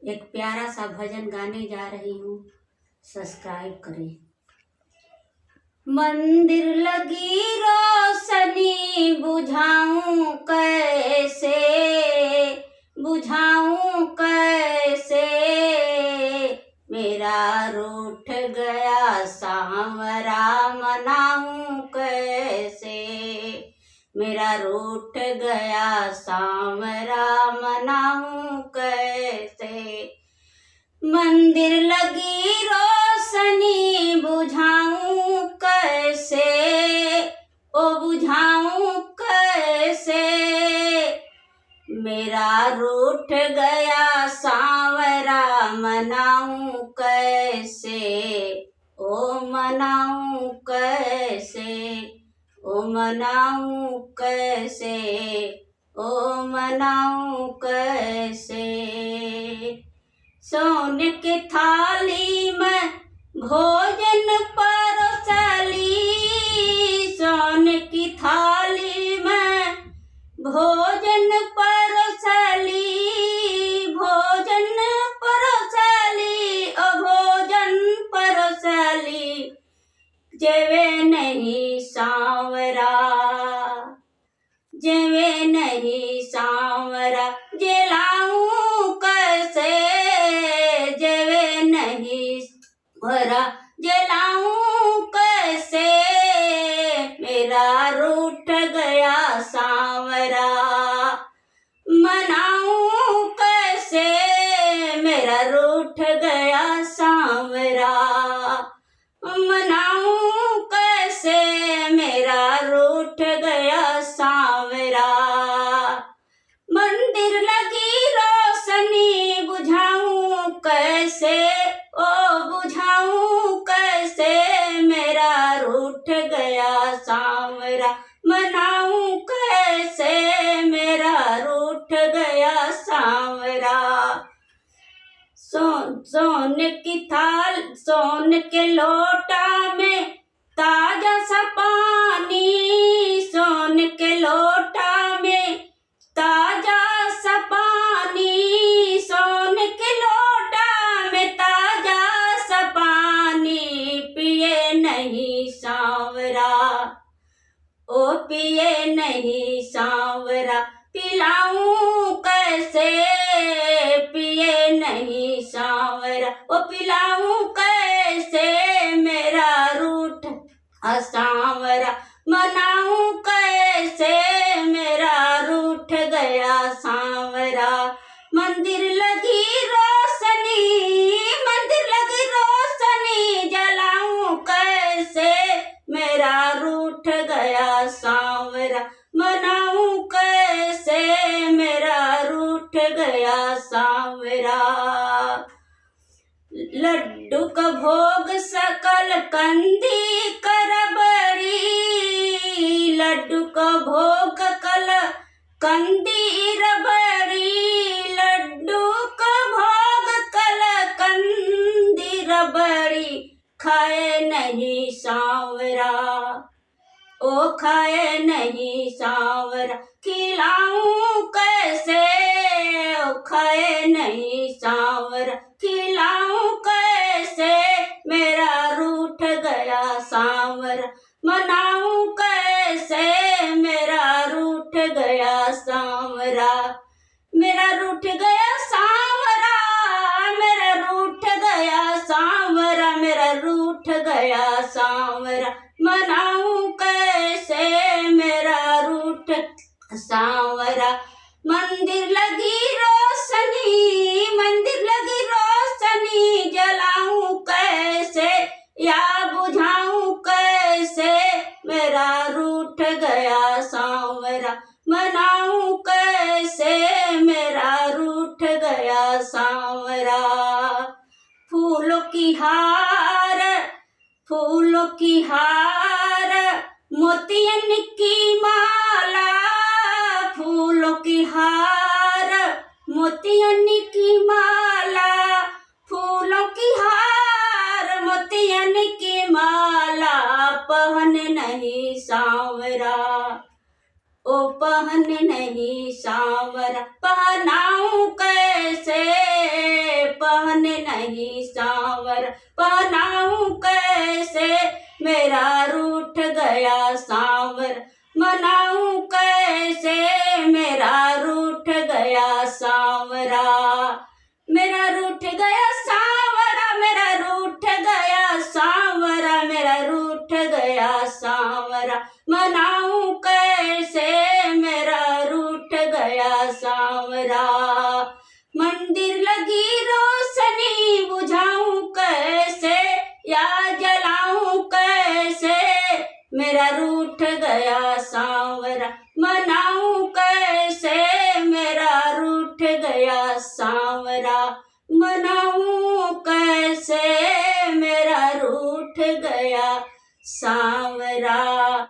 एक प्यारा सा भजन गाने जा रही हूँ, सब्सक्राइब करें। मंदिर लगी रोशनी बुझाऊं कैसे, बुझाऊं कैसे, मेरा रूठ गया सांवरा मनाऊं कैसे, मेरा रूठ गया सांवरा मनाऊं कैसे। मंदिर लगी रोशनी बुझाऊं कैसे, ओ बुझाऊं कैसे, मेरा रूठ गया सांवरा मनाऊं कैसे, ओ मनाऊं कैसे, ओ मनाऊं कैसे, ओ मनाऊं कैसे। सोने की थाली में भोजन परोसली, सोने की थाली में भोजन परोसली, भोजन परोसली, ओ भोजन परोसली, जेवे नहीं सांवरा, जेवे नहीं सांवरा, जलाऊं कैसे, जेवे नहीं सांवरा, जलाऊं कैसे, मेरा रूठ गया सांवरा मनाऊं कैसे, मेरा रूठ गया सांवरा मनाऊं कैसे, मेरा रूठ गया सांवरा। मंदिर लगी रोशनी बुझाऊं कैसे, ओ बुझाऊं कैसे, मेरा रूठ गया सांवरा मनाऊं कैसे, मेरा रूठ गया सांवरा। सोने की थाल, सोने के लोटा में ताजा सा पानी, सोने के लोटा में ताजा सा पानी, सोने के लोटा में ताजा सा पानी, पिए नहीं सांवरा, ओ पिए नहीं सांवरा, पिलाऊं कैसे, पिए नहीं सांवरा, ओ पिलाऊं कैसे, मेरा रूठ सांवरा मनाऊं कैसे, मेरा रूठ गया सांवरा। मंदिर लगी रोशनी, मंदिर लगी रोशनी, जलाऊं कैसे, मेरा रूठ गया सांवरा मनाऊं कैसे, मेरा रूठ गया सांवरा। लड्डू का भोग सकल कंदी करबरी, लड्डू का भोग कल कंदी रबड़ी, लड्डू का भोग कल कंदी रबड़ी, खाए नहीं सांवरा, ओ खाए नहीं सांवरा, खिलाऊं कैसे, ओ खाए नहीं सांवरा, खिलाऊं कैसे, मेरा रूठ गया सांवरा मनाऊं कैसे, मेरा रूठ गया सांवरा, मेरा रूठ गया सांवरा, मेरा रूठ गया सांवरा, मेरा रूठ गया सांवरा मनाऊं कैसे, मेरा रूठ सांवरा। मंदिर लगी रोशनी, मंदिर लगी रोशनी, जलाऊं कैसे या बुझाऊं कैसे, मेरा रूठ गया सांवरा मनाऊं कैसे, मेरा रूठ गया सांवरा। फूलों की हार, फूलों की हार, मोतियन की माला, फूलों की हार, मोतियन की माला, फूलों की हार, मोतियन की माला, पहन नहीं सांवरा, ओ पहन नहीं सांवरा, पहनाऊं कैसे, बहने नहीं सांवर, बनाऊं कैसे मेरा रूठ गया सांवर, मनाऊं कैसे मेरा रूठ गया सांवरा, मेरा रूठ गया सांवरा, मेरा रूठ गया सांवरा, मेरा रूठ गया सांवरा, मनाऊं कैसे मेरा रूठ गया सांवरा, मंदिर लगी रोशनी बुझाऊं कैसे या जलाऊं कैसे मेरा रूठ गया सांवरा, मनाऊं कैसे मेरा रूठ गया सांवरा, मनाऊं कैसे मेरा रूठ गया सांवरा।